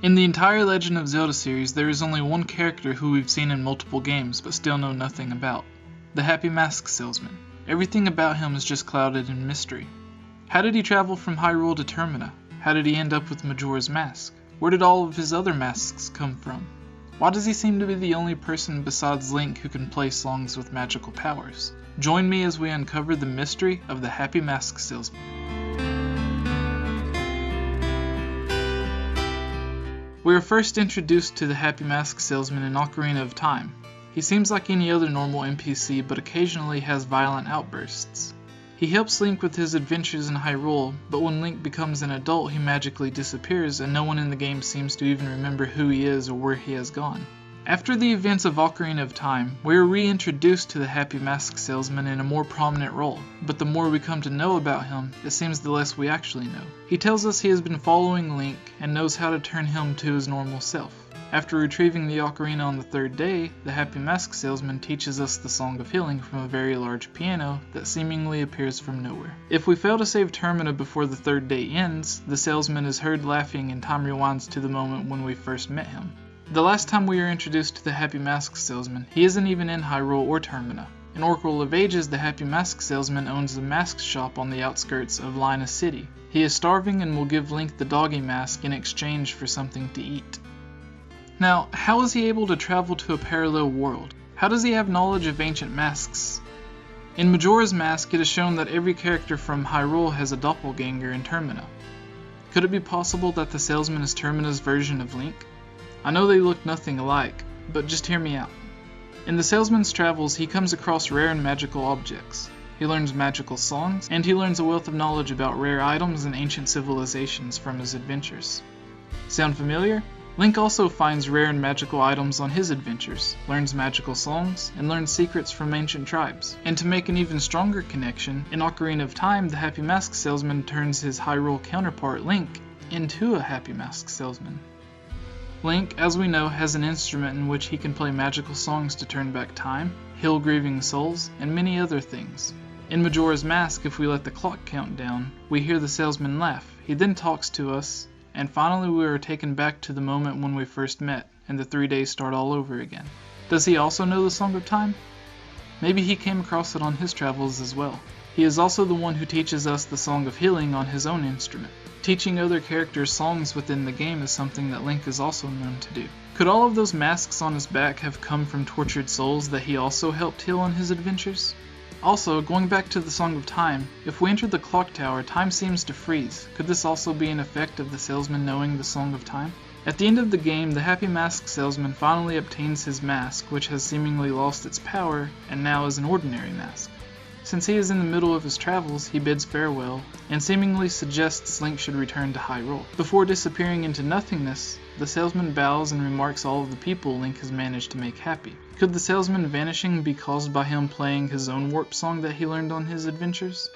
In the entire Legend of Zelda series, there is only one character who we've seen in multiple games but still know nothing about. The Happy Mask Salesman. Everything about him is just clouded in mystery. How did he travel from Hyrule to Termina? How did he end up with Majora's Mask? Where did all of his other masks come from? Why does he seem to be the only person besides Link who can play songs with magical powers? Join me as we uncover the mystery of the Happy Mask Salesman. We are first introduced to the Happy Mask Salesman in Ocarina of Time. He seems like any other normal NPC, but occasionally has violent outbursts. He helps Link with his adventures in Hyrule, but when Link becomes an adult he magically disappears and no one in the game seems to even remember who he is or where he has gone. After the events of Ocarina of Time, we are reintroduced to the Happy Mask Salesman in a more prominent role, but the more we come to know about him, it seems the less we actually know. He tells us he has been following Link and knows how to turn him to his normal self. After retrieving the ocarina on the third day, the Happy Mask Salesman teaches us the Song of Healing from a very large piano that seemingly appears from nowhere. If we fail to save Termina before the third day ends, the salesman is heard laughing and time rewinds to the moment when we first met him. The last time we are introduced to the Happy Mask Salesman, he isn't even in Hyrule or Termina. In Oracle of Ages, the Happy Mask Salesman owns a mask shop on the outskirts of Lina City. He is starving and will give Link the doggy mask in exchange for something to eat. Now, how is he able to travel to a parallel world? How does he have knowledge of ancient masks? In Majora's Mask, it is shown that every character from Hyrule has a doppelganger in Termina. Could it be possible that the salesman is Termina's version of Link? I know they look nothing alike, but just hear me out. In the salesman's travels, he comes across rare and magical objects. He learns magical songs, and he learns a wealth of knowledge about rare items and ancient civilizations from his adventures. Sound familiar? Link also finds rare and magical items on his adventures, learns magical songs, and learns secrets from ancient tribes. And to make an even stronger connection, in Ocarina of Time, the Happy Mask Salesman turns his Hyrule counterpart Link into a Happy Mask Salesman. Link, as we know, has an instrument in which he can play magical songs to turn back time, heal grieving souls, and many other things. In Majora's Mask, if we let the clock count down, we hear the salesman laugh. He then talks to us, and finally we are taken back to the moment when we first met, and the 3 days start all over again. Does he also know the Song of Time? Maybe he came across it on his travels as well. He is also the one who teaches us the Song of Healing on his own instrument. Teaching other characters songs within the game is something that Link is also known to do. Could all of those masks on his back have come from tortured souls that he also helped heal on his adventures? Also, going back to the Song of Time, if we enter the clock tower, time seems to freeze. Could this also be an effect of the salesman knowing the Song of Time? At the end of the game, the Happy Mask Salesman finally obtains his mask, which has seemingly lost its power, and now is an ordinary mask. Since he is in the middle of his travels, he bids farewell, and seemingly suggests Link should return to Hyrule. Before disappearing into nothingness, the salesman bows and remarks all of the people Link has managed to make happy. Could the salesman vanishing be caused by him playing his own warp song that he learned on his adventures?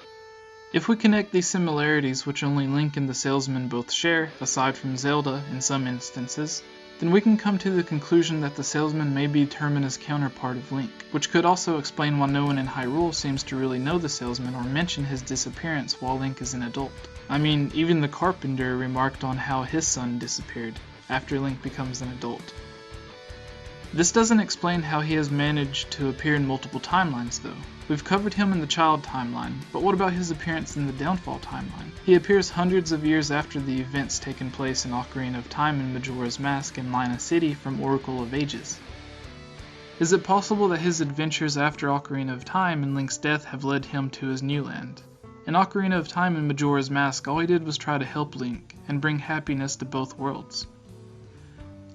If we connect these similarities which only Link and the salesman both share, aside from Zelda in some instances, then we can come to the conclusion that the salesman may be Termina's counterpart of Link, which could also explain why no one in Hyrule seems to really know the salesman or mention his disappearance while Link is an adult. I mean, even the carpenter remarked on how his son disappeared after Link becomes an adult. This doesn't explain how he has managed to appear in multiple timelines though. We've covered him in the child timeline, but what about his appearance in the downfall timeline? He appears hundreds of years after the events taken place in Ocarina of Time and Majora's Mask in Lina City from Oracle of Ages. Is it possible that his adventures after Ocarina of Time and Link's death have led him to his new land? In Ocarina of Time and Majora's Mask, all he did was try to help Link and bring happiness to both worlds.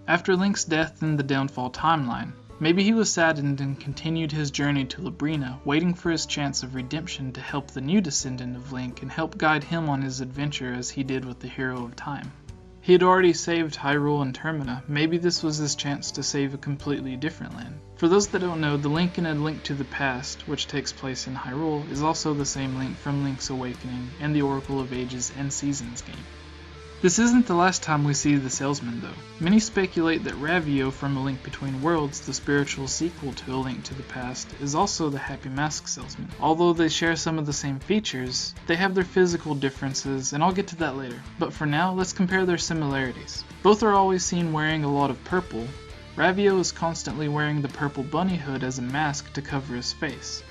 After Link's death in the downfall timeline, maybe he was saddened and continued his journey to Labrina, waiting for his chance of redemption to help the new descendant of Link and help guide him on his adventure as he did with the Hero of Time. He had already saved Hyrule and Termina, maybe this was his chance to save a completely different land. For those that don't know, the Link in A Link to the Past, which takes place in Hyrule, is also the same Link from Link's Awakening and the Oracle of Ages and Seasons game. This isn't the last time we see the salesman though. Many speculate that Ravio from A Link Between Worlds, the spiritual sequel to A Link to the Past, is also the Happy Mask Salesman. Although they share some of the same features, they have their physical differences, and I'll get to that later. But for now, let's compare their similarities. Both are always seen wearing a lot of purple. Ravio is constantly wearing the purple bunny hood as a mask to cover his face.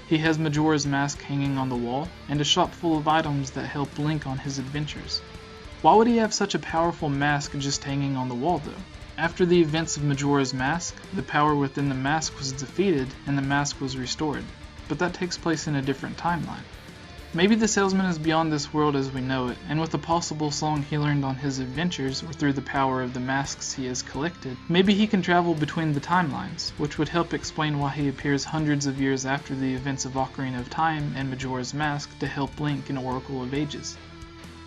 He has Majora's Mask hanging on the wall, and a shop full of items that help Link on his adventures. Why would he have such a powerful mask just hanging on the wall though? After the events of Majora's Mask, the power within the mask was defeated and the mask was restored, but that takes place in a different timeline. Maybe the salesman is beyond this world as we know it, and with a possible song he learned on his adventures or through the power of the masks he has collected, maybe he can travel between the timelines, which would help explain why he appears hundreds of years after the events of Ocarina of Time and Majora's Mask to help Link in Oracle of Ages.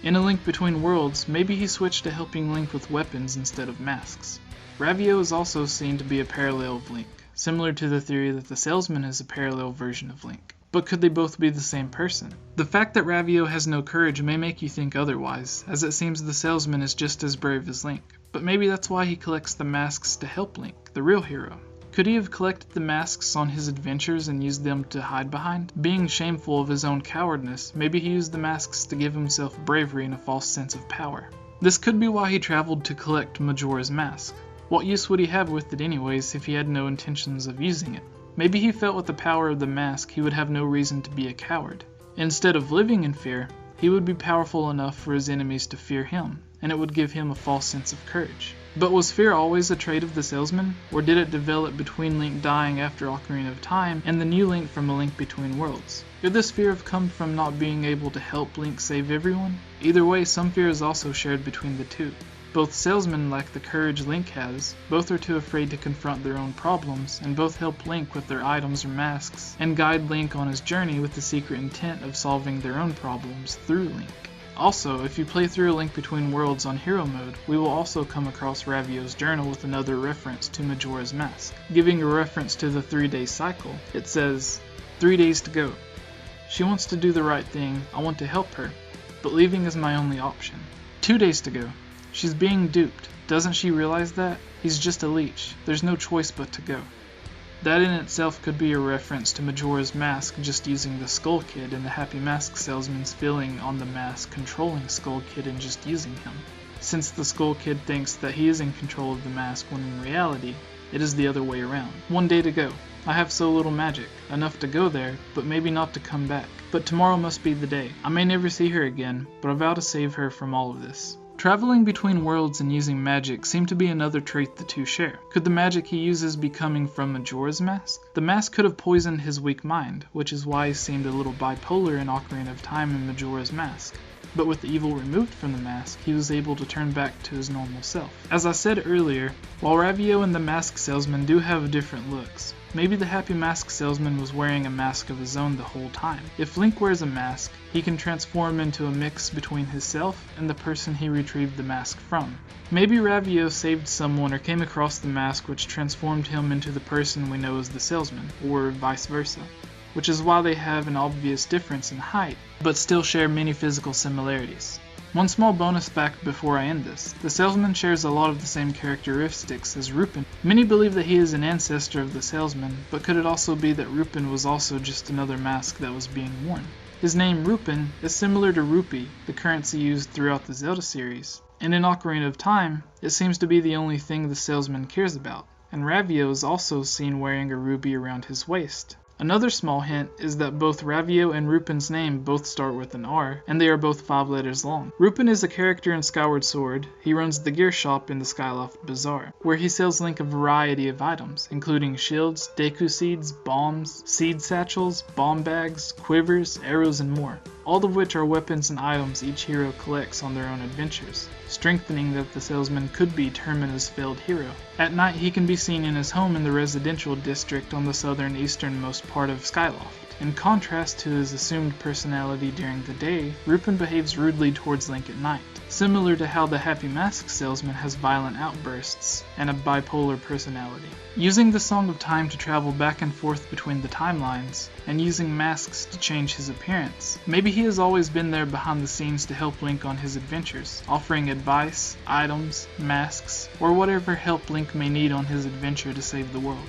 In A Link Between Worlds, maybe he switched to helping Link with weapons instead of masks. Ravio is also seen to be a parallel of Link, similar to the theory that the salesman is a parallel version of Link. But could they both be the same person? The fact that Ravio has no courage may make you think otherwise, as it seems the salesman is just as brave as Link. But maybe that's why he collects the masks to help Link, the real hero. Could he have collected the masks on his adventures and used them to hide behind? Being shameful of his own cowardness, maybe he used the masks to give himself bravery and a false sense of power. This could be why he traveled to collect Majora's Mask. What use would he have with it anyways if he had no intentions of using it? Maybe he felt with the power of the mask he would have no reason to be a coward. Instead of living in fear, he would be powerful enough for his enemies to fear him, and it would give him a false sense of courage. But was fear always a trait of the salesman, or did it develop between Link dying after Ocarina of Time and the new Link from A Link Between Worlds? Could this fear have come from not being able to help Link save everyone? Either way, some fear is also shared between the two. Both salesmen lack the courage Link has, both are too afraid to confront their own problems, and both help Link with their items or masks, and guide Link on his journey with the secret intent of solving their own problems through Link. Also, if you play through A Link Between Worlds on Hero Mode, we will also come across Ravio's journal with another reference to Majora's Mask. Giving a reference to the 3-day cycle, it says, 3 days to go. She wants to do the right thing, I want to help her, but leaving is my only option. 2 days to go. She's being duped. Doesn't she realize that? He's just a leech. There's no choice but to go. That in itself could be a reference to Majora's Mask just using the Skull Kid and the Happy Mask Salesman's feeling on the mask controlling Skull Kid and just using him, since the Skull Kid thinks that he is in control of the mask when in reality, it is the other way around. 1 day to go. I have so little magic, enough to go there, but maybe not to come back. But tomorrow must be the day. I may never see her again, but I vow to save her from all of this. Traveling between worlds and using magic seem to be another trait the two share. Could the magic he uses be coming from Majora's Mask? The mask could have poisoned his weak mind, which is why he seemed a little bipolar in Ocarina of Time and Majora's Mask. But with the evil removed from the mask, he was able to turn back to his normal self. As I said earlier, while Ravio and the Mask Salesman do have different looks, maybe the Happy Mask Salesman was wearing a mask of his own the whole time. If Link wears a mask, he can transform into a mix between himself and the person he retrieved the mask from. Maybe Ravio saved someone or came across the mask which transformed him into the person we know as the salesman, or vice versa. Which is why they have an obvious difference in height, but still share many physical similarities. One small bonus fact before I end this, the salesman shares a lot of the same characteristics as Rupin. Many believe that he is an ancestor of the salesman, but could it also be that Rupin was also just another mask that was being worn? His name Rupin is similar to rupee, the currency used throughout the Zelda series, and in Ocarina of Time, it seems to be the only thing the salesman cares about, and Ravio is also seen wearing a ruby around his waist. Another small hint is that both Ravio and Rupin's name both start with an R, and they are both 5 letters long. Rupin is a character in Skyward Sword. He runs the gear shop in the Skyloft Bazaar, where he sells Link a variety of items, including shields, Deku seeds, bombs, seed satchels, bomb bags, quivers, arrows, and more. All of which are weapons and items each hero collects on their own adventures, strengthening that the salesman could be Termina's failed hero. At night he can be seen in his home in the residential district on the southern easternmost part of Skyloft. In contrast to his assumed personality during the day, Rupin behaves rudely towards Link at night. similar to how the Happy Mask Salesman has violent outbursts and a bipolar personality. Using the Song of Time to travel back and forth between the timelines, and using masks to change his appearance, maybe he has always been there behind the scenes to help Link on his adventures, offering advice, items, masks, or whatever help Link may need on his adventure to save the world.